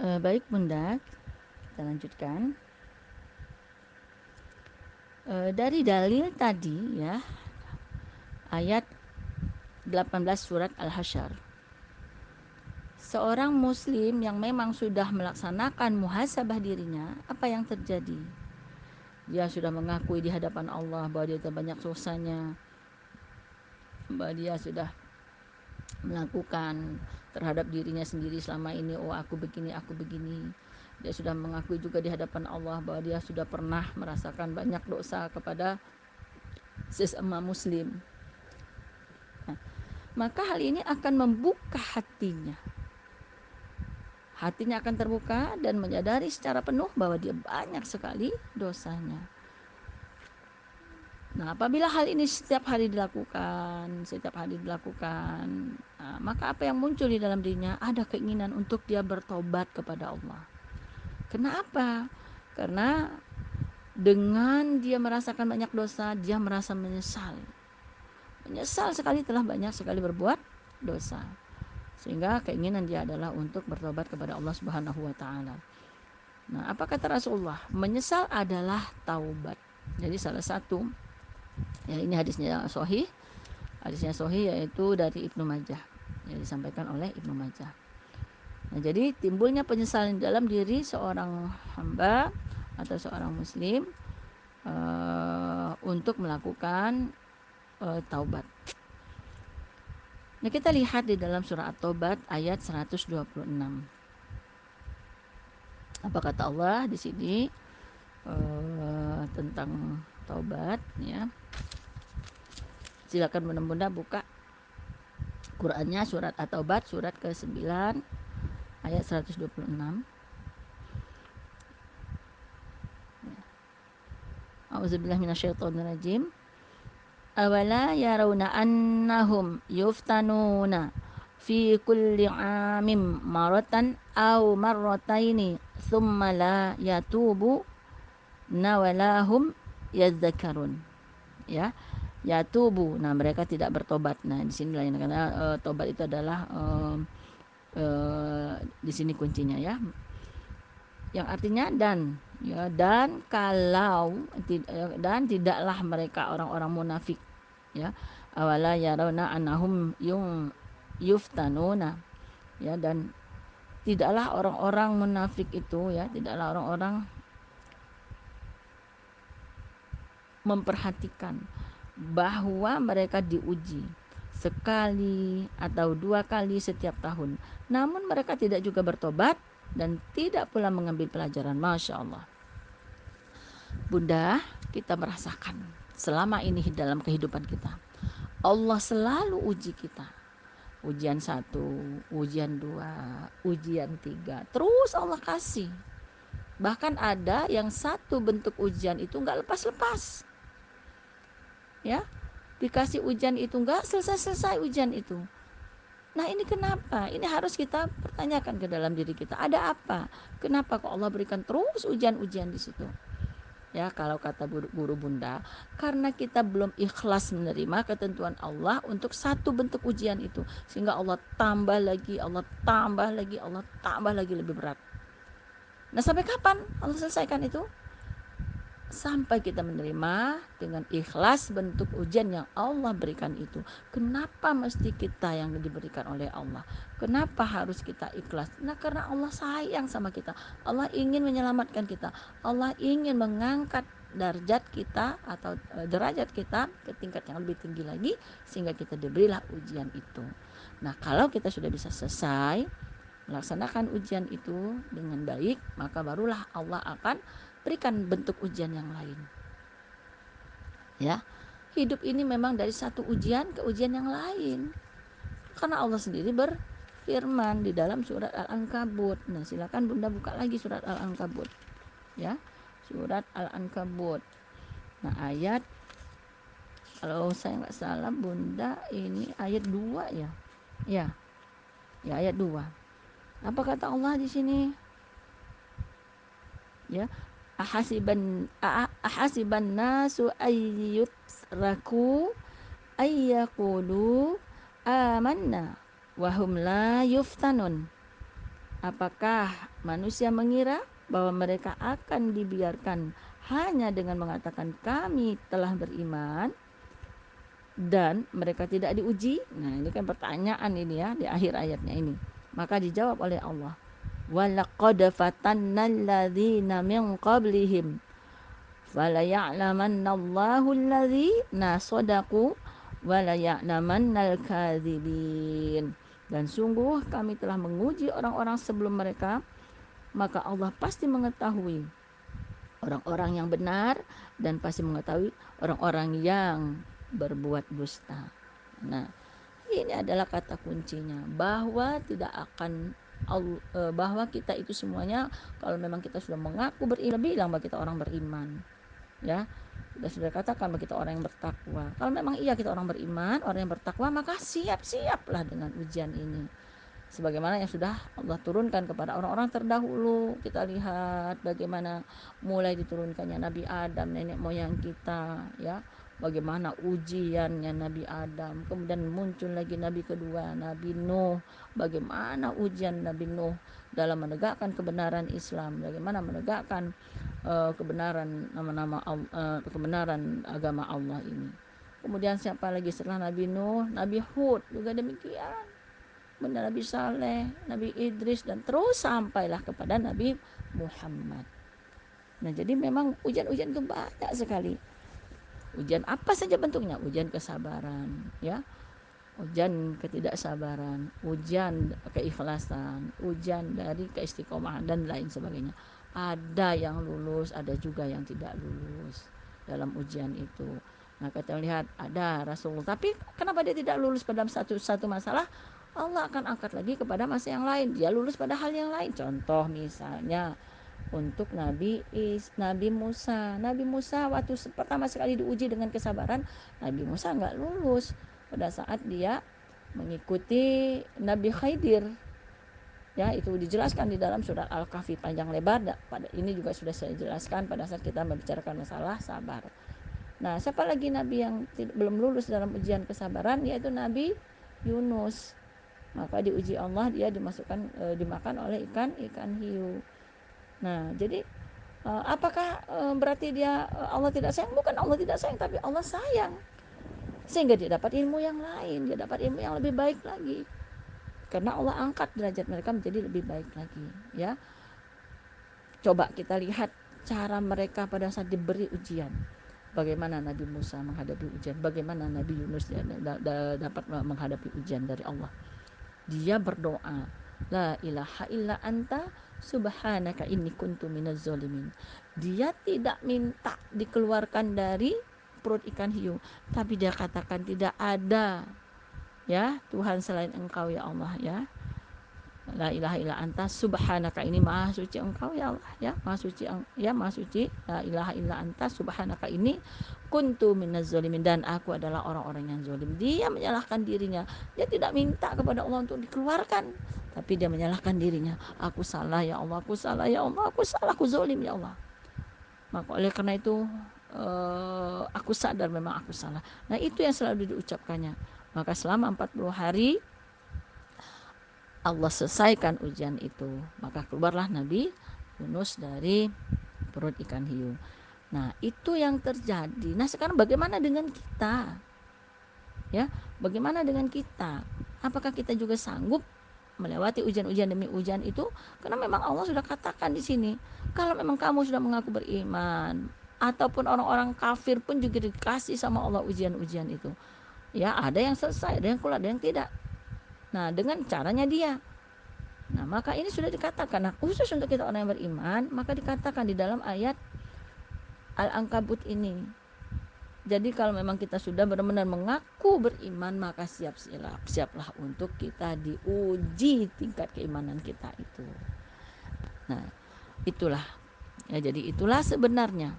Baik Bunda, kita lanjutkan. Dari dalil tadi ya, ayat 18 surat Al-Hasyr. Seorang muslim yang memang sudah melaksanakan muhasabah dirinya, apa yang terjadi? Dia sudah mengakui di hadapan Allah bahwa dia banyak dosanya, bahwa dia sudah melakukan terhadap dirinya sendiri selama ini, oh aku begini. Dia sudah mengakui juga di hadapan Allah bahwa dia sudah pernah merasakan banyak dosa kepada sesama muslim. Nah, maka hal ini akan membuka hatinya. Hatinya akan terbuka dan menyadari secara penuh bahwa dia banyak sekali dosanya. Nah, apabila hal ini setiap hari dilakukan, nah, maka apa yang muncul di dalam dirinya? Ada keinginan untuk dia bertobat kepada Allah. Kenapa? Karena dengan dia merasakan banyak dosa, dia merasa menyesal. Menyesal sekali telah banyak sekali berbuat dosa. Sehingga keinginan dia adalah untuk bertobat kepada Allah Subhanahu wa taala. Nah, apa kata Rasulullah? Menyesal adalah taubat. Jadi salah satu, ya ini hadisnya sahih. Hadisnya sahih yaitu dari Ibnu Majah. Yang disampaikan oleh Ibnu Majah. Nah, jadi timbulnya penyesalan dalam diri seorang hamba atau seorang muslim untuk melakukan taubat. Nah, kita lihat di dalam surah At-Taubah ayat 126. Apa kata Allah di sini tentang taubat ya. Silakan bunda-bunda buka Qur'annya surat At-Taubah surat ke-9 ayat 126. A'udzubillahi minasyaitonirrajim. Awala yarawna annahum yuftanuna fi kulli amim maratan aw marrataini thumma la yatubu nawalahum yadzakarun. Ya, yatubu. Nah, mereka tidak bertobat. Nah, di sini lain karena tobat itu adalah di sini kuncinya ya. Yang artinya dan ya, dan kalau dan tidaklah mereka orang-orang munafik ya, awala yarawna annahum yuftanuna ya, dan tidaklah orang-orang munafik itu ya, tidaklah orang-orang memperhatikan bahwa mereka diuji sekali atau dua kali setiap tahun, namun mereka tidak juga bertobat dan tidak pula mengambil pelajaran. Masya Allah. Bunda, kita merasakan selama ini dalam kehidupan kita, Allah selalu uji kita. Ujian 1, ujian 2, ujian 3, terus Allah kasih. Bahkan ada yang satu bentuk ujian itu nggak lepas-lepas. Ya, dikasih ujian itu nggak selesai-selesai ujian itu. Nah, ini kenapa? Ini harus kita pertanyakan ke dalam diri kita. Ada apa? Kenapa kok Allah berikan terus ujian-ujian di situ? Ya, kalau kata guru Bunda, karena kita belum ikhlas menerima ketentuan Allah untuk satu bentuk ujian itu, sehingga Allah tambah lagi, Allah tambah lagi, Allah tambah lagi lebih berat. Nah, sampai kapan Allah selesaikan itu? Sampai kita menerima dengan ikhlas bentuk ujian yang Allah berikan itu. Kenapa mesti kita yang diberikan oleh Allah? Kenapa harus kita ikhlas? Nah, karena Allah sayang sama kita. Allah ingin menyelamatkan kita. Allah ingin mengangkat derajat kita atau derajat kita ke tingkat yang lebih tinggi lagi, sehingga kita diberilah ujian itu. Nah, kalau kita sudah bisa selesai melaksanakan ujian itu dengan baik, maka barulah Allah akan berikan bentuk ujian yang lain. Ya, hidup ini memang dari satu ujian ke ujian yang lain. Karena Allah sendiri berfirman di dalam surat Al-Ankabut. Nah, silakan Bunda buka lagi surat Al-Ankabut. Ya, surat Al-Ankabut. Nah, ayat, kalau saya nggak salah Bunda, ini ayat 2 ya. Ya, ya ayat 2. Apa kata Allah di sini? Ya, ahasiban nasu ayyutraku ayyaqulu amanna wahum la yuftanun. Apakah manusia mengira bahwa mereka akan dibiarkan hanya dengan mengatakan kami telah beriman dan mereka tidak diuji? Nah, ini kan pertanyaan ini ya di akhir ayatnya ini. Maka dijawab oleh Allah, walaqad fatannal ladzina min qablihim falaya'lamannallahu alladzina sadaqu walaya'lamannal kadzibin. Dan sungguh kami telah menguji orang-orang sebelum mereka, maka Allah pasti mengetahui orang-orang yang benar dan pasti mengetahui orang-orang yang berbuat dusta. Nah, ini adalah kata kuncinya, bahwa tidak akan bahwa kita itu semuanya, kalau memang kita sudah mengaku beriman, bilang bahwa kita orang beriman, ya, kita sudah katakan bahwa kita orang yang bertakwa. Kalau memang iya kita orang beriman, orang yang bertakwa, maka siap-siaplah dengan ujian ini, sebagaimana yang sudah Allah turunkan kepada orang-orang terdahulu. Kita lihat bagaimana mulai diturunkannya Nabi Adam, nenek moyang kita, ya, bagaimana ujiannya Nabi Adam, kemudian muncul lagi Nabi kedua, Nabi Nuh, bagaimana ujian Nabi Nuh dalam menegakkan kebenaran Islam, bagaimana menegakkan kebenaran kebenaran agama Allah ini. Kemudian siapa lagi setelah Nabi Nuh? Nabi Hud juga demikian, kemudian Nabi Saleh, Nabi Idris, dan terus sampailah kepada Nabi Muhammad. Nah, jadi memang ujian-ujian itu banyak sekali. Ujian apa saja bentuknya? Ujian kesabaran, ya, ujian ketidaksabaran, ujian keikhlasan, ujian dari keistiqomahan dan lain sebagainya. Ada yang lulus, ada juga yang tidak lulus dalam ujian itu. Nah, kita lihat ada Rasulullah, tapi kenapa dia tidak lulus pada satu masalah? Allah akan angkat lagi kepada masa yang lain. Dia lulus pada hal yang lain. Contoh misalnya untuk Nabi Musa. Nabi Musa waktu pertama sekali diuji dengan kesabaran, Nabi Musa nggak lulus pada saat dia mengikuti Nabi Khidir. Ya, itu dijelaskan di dalam surat Al-Kahfi panjang lebar. Pada ini juga sudah saya jelaskan pada saat kita membicarakan masalah sabar. Nah, siapa lagi nabi yang belum lulus dalam ujian kesabaran, yaitu Nabi Yunus. Maka diuji Allah, dia dimakan oleh ikan hiu. Nah, jadi apakah berarti dia Allah tidak sayang? Bukan Allah tidak sayang, tapi Allah sayang. Sehingga dia dapat ilmu yang lain, dia dapat ilmu yang lebih baik lagi. Karena Allah angkat derajat mereka menjadi lebih baik lagi, ya. Coba kita lihat cara mereka pada saat diberi ujian. Bagaimana Nabi Musa menghadapi ujian, bagaimana Nabi Yunus dapat menghadapi ujian dari Allah. Dia berdoa, la ilaha illa anta subhanaka inni kuntu minaz zalimin. Dia tidak minta dikeluarkan dari perut ikan hiu, tapi dia katakan tidak ada, ya, Tuhan selain engkau ya Allah, ya. La ilaha illa anta subhanaka, ini maha suci engkau ya Allah, ya, maha suci, ya, maha suci. La ilaha illa anta subhanaka ini kuntu minaz zalimin, dan aku adalah orang-orang yang zalim. Dia menyalahkan dirinya. Dia tidak minta kepada Allah untuk dikeluarkan, tapi dia menyalahkan dirinya. Aku salah ya Allah, aku salah ya Allah, aku salah, aku zalim ya Allah. Maka oleh karena itu aku sadar memang aku salah. Nah, itu yang selalu diucapkannya. Maka selama 40 hari Allah selesaikan ujian itu, maka keluarlah Nabi Yunus dari perut ikan hiu. Nah, itu yang terjadi. Nah, sekarang bagaimana dengan kita? Ya, bagaimana dengan kita? Apakah kita juga sanggup melewati ujian-ujian demi ujian itu? Karena memang Allah sudah katakan di sini, kalau memang kamu sudah mengaku beriman, ataupun orang-orang kafir pun juga dikasih sama Allah ujian-ujian itu. Ya, ada yang selesai, ada yang keluar, ada yang tidak. Nah, dengan caranya dia. Nah, maka ini sudah dikatakan. Nah, khusus untuk kita orang yang beriman, maka dikatakan di dalam ayat Al-Ankabut ini. Jadi kalau memang kita sudah benar-benar mengaku beriman, maka siaplah untuk kita diuji tingkat keimanan kita itu. Nah, itulah. Ya, jadi itulah sebenarnya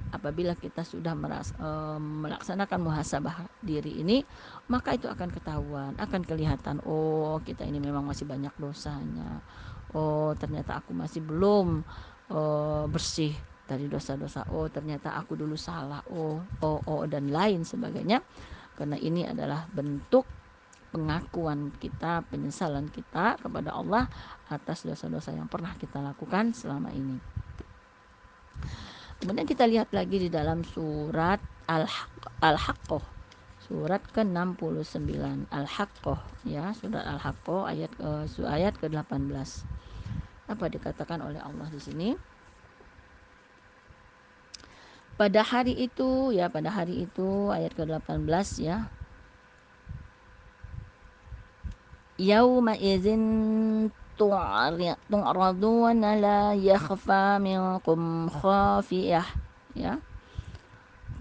apabila kita sudah melaksanakan muhasabah diri ini, maka itu akan ketahuan, akan kelihatan, oh, kita ini memang masih banyak dosanya. Oh, ternyata aku masih belum bersih dari dosa-dosa. Oh, ternyata aku dulu salah. Oh, dan lain sebagainya. Karena ini adalah bentuk pengakuan kita, penyesalan kita kepada Allah atas dosa-dosa yang pernah kita lakukan selama ini. Kemudian kita lihat lagi di dalam surat Al-Haqqah, surat ke-69, Al-Haqqah ya, surat Al-Haqqah ayat ke-18. Apa dikatakan oleh Allah di sini? Pada hari itu ya, pada hari itu ayat ke-18 ya. Yauma idzin tu'raduna la yakhfa minkum khafiyah ya.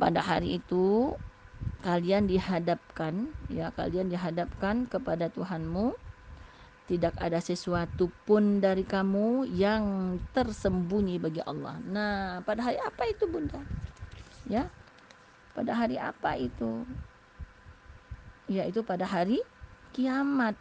Pada hari itu kalian dihadapkan ya, kalian dihadapkan kepada Tuhanmu, tidak ada sesuatu pun dari kamu yang tersembunyi bagi Allah. Nah, pada hari apa itu, Bunda? Ya, pada hari apa itu? Yaitu pada hari kiamat.